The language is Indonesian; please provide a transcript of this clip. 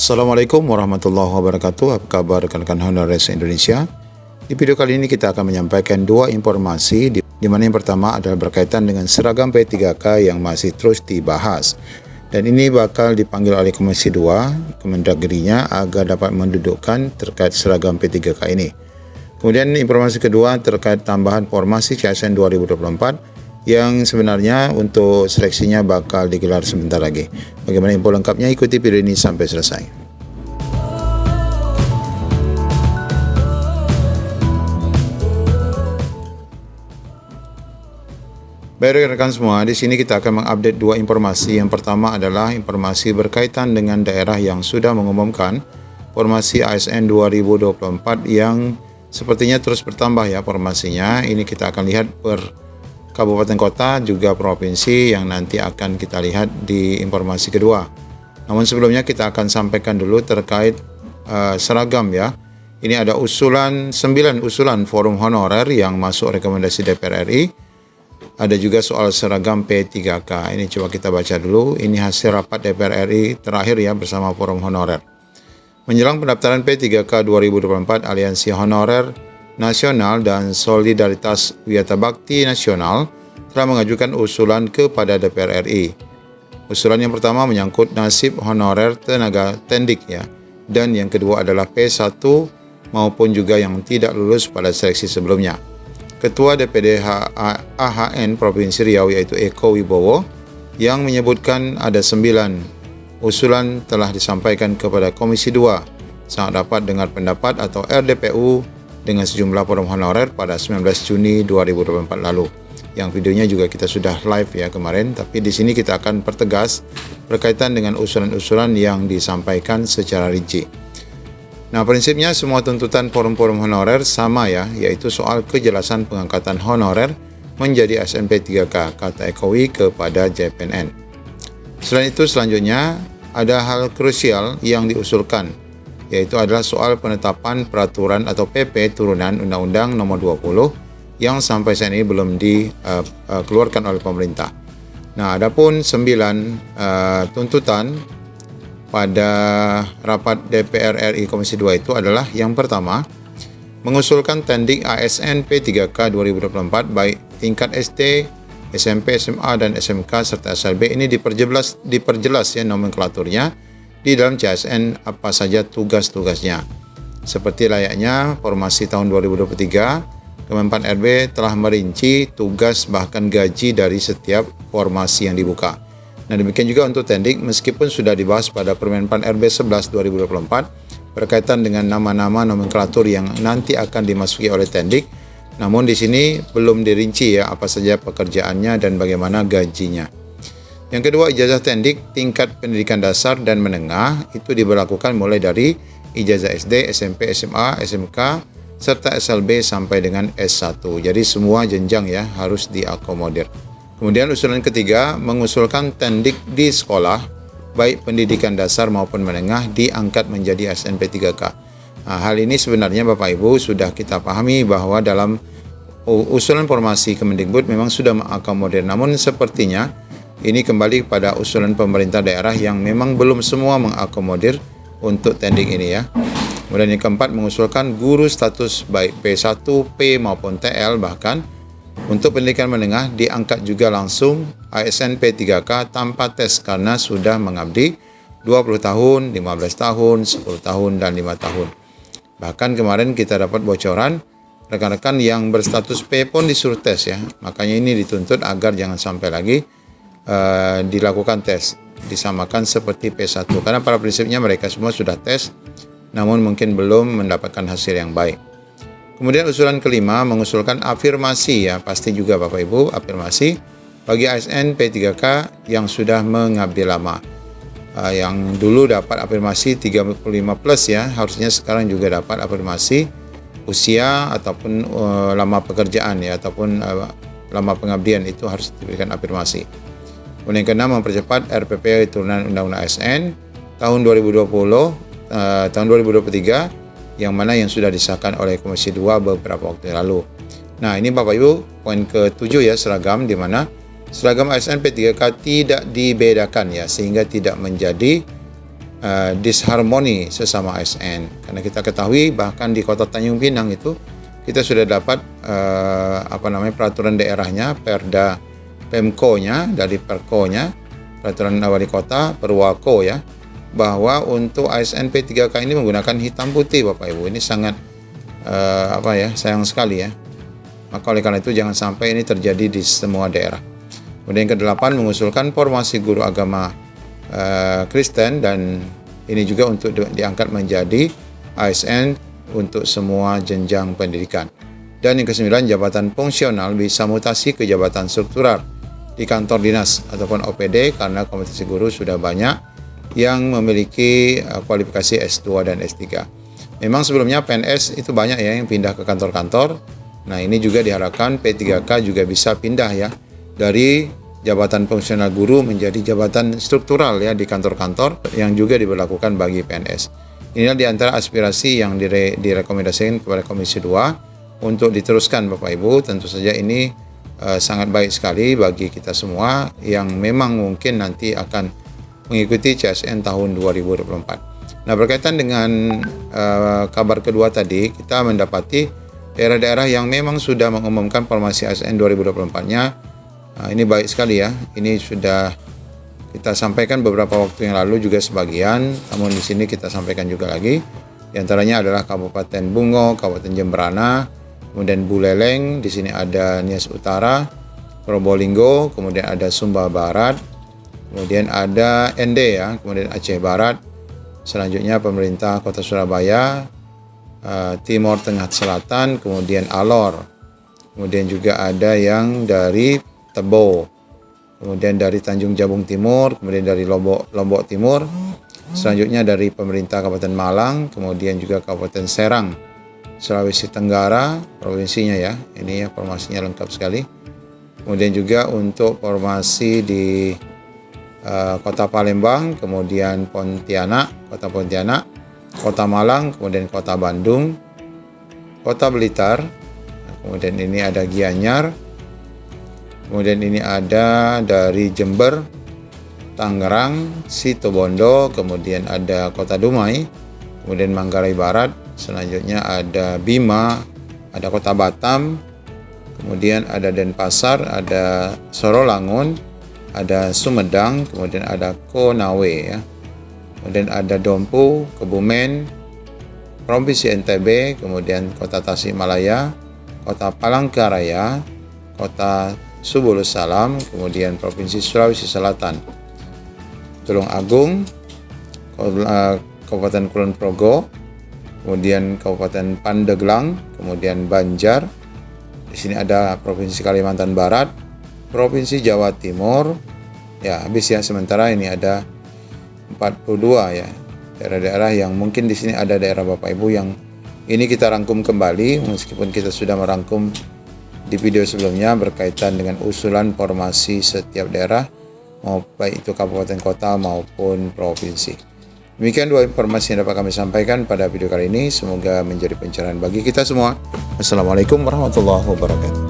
Assalamualaikum warahmatullahi wabarakatuh. Apa kabar rekan-rekan Honorees Indonesia? Di video kali ini kita akan menyampaikan dua informasi di mana yang pertama adalah berkaitan dengan seragam P3K yang masih terus dibahas. Dan ini bakal dipanggil oleh Komisi 2 Kemendagrinya agar dapat mendudukkan terkait seragam P3K ini. Kemudian informasi kedua terkait tambahan formasi CSN 2024 yang sebenarnya untuk seleksinya bakal digelar sebentar lagi. Bagaimana info lengkapnya? Ikuti video ini sampai selesai. Baik rekan-rekan semua, di sini kita akan mengupdate dua informasi. Yang pertama adalah informasi berkaitan dengan daerah yang sudah mengumumkan formasi ASN 2024 yang sepertinya terus bertambah ya formasinya. Ini kita akan lihat per kabupaten kota juga provinsi yang nanti akan kita lihat di informasi kedua. Namun sebelumnya kita akan sampaikan dulu terkait seragam ya. Ini ada 9 usulan forum honorer yang masuk rekomendasi DPR RI. Ada juga soal seragam P3K. Ini coba kita baca dulu. Ini hasil rapat DPR RI terakhir ya bersama forum honorer. Menjelang pendaftaran P3K 2024, Aliansi Honorer Nasional dan Solidaritas Wiyata Bakti Nasional telah mengajukan usulan kepada DPR RI. Usulan yang pertama menyangkut nasib honorer tenaga tendik ya, dan yang kedua adalah P1 maupun juga yang tidak lulus pada seleksi sebelumnya. Ketua DPD AHN Provinsi Riau yaitu Eko Wibowo yang menyebutkan ada 9 usulan telah disampaikan kepada Komisi 2 saat dapat dengar pendapat atau RDPU dengan sejumlah forum honorer pada 19 Juni 2024 lalu. Yang videonya juga kita sudah live ya kemarin, tapi di sini kita akan pertegas berkaitan dengan usulan-usulan yang disampaikan secara rinci. Nah, prinsipnya semua tuntutan forum-forum honorer sama ya, yaitu soal kejelasan pengangkatan honorer menjadi ASN P3K, kata Ekowi kepada JPNN. Selain itu, selanjutnya ada hal krusial yang diusulkan, yaitu adalah soal penetapan peraturan atau PP turunan Undang-Undang Nomor 20 yang sampai saat ini belum dikeluarkan oleh pemerintah. Nah, adapun 9 tuntutan pada rapat DPR RI Komisi 2 itu adalah yang pertama, mengusulkan tendik ASN P3K 2024 baik tingkat SD, SMP, SMA, dan SMK serta SLB ini diperjelas ya nomenklaturnya di dalam CSN apa saja tugas-tugasnya. Seperti layaknya formasi tahun 2023, Kemenpan RB telah merinci tugas bahkan gaji dari setiap formasi yang dibuka. Nah, demikian juga untuk tendik meskipun sudah dibahas pada Permenpan RB 11 2024 berkaitan dengan nama-nama nomenklatur yang nanti akan dimasuki oleh tendik, namun di sini belum dirinci ya apa saja pekerjaannya dan bagaimana gajinya. Yang kedua, ijazah tendik tingkat pendidikan dasar dan menengah itu diberlakukan mulai dari ijazah SD, SMP, SMA, SMK, serta SLB sampai dengan S1. Jadi semua jenjang ya harus diakomodir. Kemudian usulan ketiga, mengusulkan tendik di sekolah, baik pendidikan dasar maupun menengah, diangkat menjadi ASN P3K. Nah, hal ini sebenarnya Bapak Ibu sudah kita pahami bahwa dalam usulan formasi Kemendikbud memang sudah mengakomodir. Namun sepertinya ini kembali pada usulan pemerintah daerah yang memang belum semua mengakomodir untuk tendik ini ya. Kemudian yang keempat, mengusulkan guru status baik P1, P maupun TL bahkan untuk pendidikan menengah diangkat juga langsung ASN P3K tanpa tes karena sudah mengabdi 20 tahun, 15 tahun, 10 tahun, dan 5 tahun. Bahkan kemarin kita dapat bocoran rekan-rekan yang berstatus P pun disuruh tes ya. Makanya ini dituntut agar jangan sampai lagi dilakukan tes, disamakan seperti P1 karena pada prinsipnya mereka semua sudah tes namun mungkin belum mendapatkan hasil yang baik. Kemudian usulan kelima, mengusulkan afirmasi ya, pasti juga Bapak Ibu afirmasi bagi ASN P3K yang sudah mengabdi lama. Yang dulu dapat afirmasi 35 plus ya, harusnya sekarang juga dapat afirmasi usia ataupun lama pekerjaan ya, ataupun lama pengabdian itu harus diberikan afirmasi. Kemudian yang keenam, mempercepat RPP turunan Undang-Undang ASN tahun 2020, tahun 2023 yang mana yang sudah disahkan oleh Komisi 2 beberapa waktu lalu. Nah, ini Bapak Ibu poin ke-7 ya, seragam, di mana seragam ASN P3K tidak dibedakan ya, sehingga tidak menjadi disharmoni sesama ASN. Karena kita ketahui bahkan di Kota Tanjung Pinang itu kita sudah dapat peraturan daerahnya, Perda Pemko-nya dari Perko-nya, peraturan wali kota, Perwako ya, bahwa untuk ASN P3K ini menggunakan hitam putih Bapak Ibu. Ini sangat sayang sekali ya. Maka oleh karena itu jangan sampai ini terjadi di semua daerah. Kemudian yang ke-8 mengusulkan formasi guru agama Kristen, dan ini juga untuk diangkat menjadi ASN untuk semua jenjang pendidikan. Dan yang ke-9, jabatan fungsional bisa mutasi ke jabatan struktural di kantor dinas ataupun OPD karena kompetensi guru sudah banyak yang memiliki kualifikasi S2 dan S3. Memang sebelumnya PNS itu banyak ya yang pindah ke kantor-kantor. Nah, ini juga diharapkan P3K juga bisa pindah ya dari jabatan fungsional guru menjadi jabatan struktural ya di kantor-kantor yang juga diberlakukan bagi PNS. Inilah di antara aspirasi yang direkomendasikan kepada Komisi 2 untuk diteruskan Bapak Ibu. Tentu saja ini sangat baik sekali bagi kita semua yang memang mungkin nanti akan mengikuti CSN tahun 2024. Nah, berkaitan dengan kabar kedua tadi, kita mendapati daerah-daerah yang memang sudah mengumumkan formasi ASN 2024-nya. Ini baik sekali ya. Ini sudah kita sampaikan beberapa waktu yang lalu juga sebagian, namun di sini kita sampaikan juga lagi. Di antaranya adalah Kabupaten Bungo, Kabupaten Jemberana, kemudian Buleleng, di sini ada Nias Utara, Probolinggo, kemudian ada Sumba Barat, kemudian ada ND ya, kemudian Aceh Barat, selanjutnya pemerintah Kota Surabaya, Timur Tengah Selatan, kemudian Alor, kemudian juga ada yang dari Tebo, kemudian dari Tanjung Jabung Timur, kemudian dari Lombok Timur, selanjutnya dari pemerintah Kabupaten Malang, kemudian juga Kabupaten Serang, Sulawesi Tenggara, provinsinya ya, ini ya formasinya lengkap sekali. Kemudian juga untuk formasi di Kota Palembang, kemudian Pontianak, Kota Pontianak, Kota Malang, kemudian Kota Bandung, Kota Blitar, kemudian ini ada Gianyar, kemudian ini ada dari Jember, Tangerang, Situbondo, kemudian ada Kota Dumai, kemudian Manggarai Barat, selanjutnya ada Bima, ada Kota Batam, kemudian ada Denpasar, ada Sorolangun, ada Sumedang, kemudian ada Konawe ya. Kemudian ada Dompu, Kebumen, Provinsi NTB, kemudian Kota Tasikmalaya, Kota Palangkaraya, Kota Subulus Salam, kemudian Provinsi Sulawesi Selatan, Tulung Agung, Kabupaten Kulon Progo, kemudian Kabupaten Pandeglang, kemudian Banjar. Di sini ada Provinsi Kalimantan Barat, Provinsi Jawa Timur. Ya, habis ya, sementara ini ada 42 ya daerah-daerah yang mungkin di sini ada daerah Bapak Ibu yang ini kita rangkum kembali meskipun kita sudah merangkum di video sebelumnya berkaitan dengan usulan formasi setiap daerah, baik itu kabupaten kota maupun provinsi. Demikian dua informasi yang dapat kami sampaikan pada video kali ini. Semoga menjadi pencerahan bagi kita semua. Assalamualaikum warahmatullahi wabarakatuh.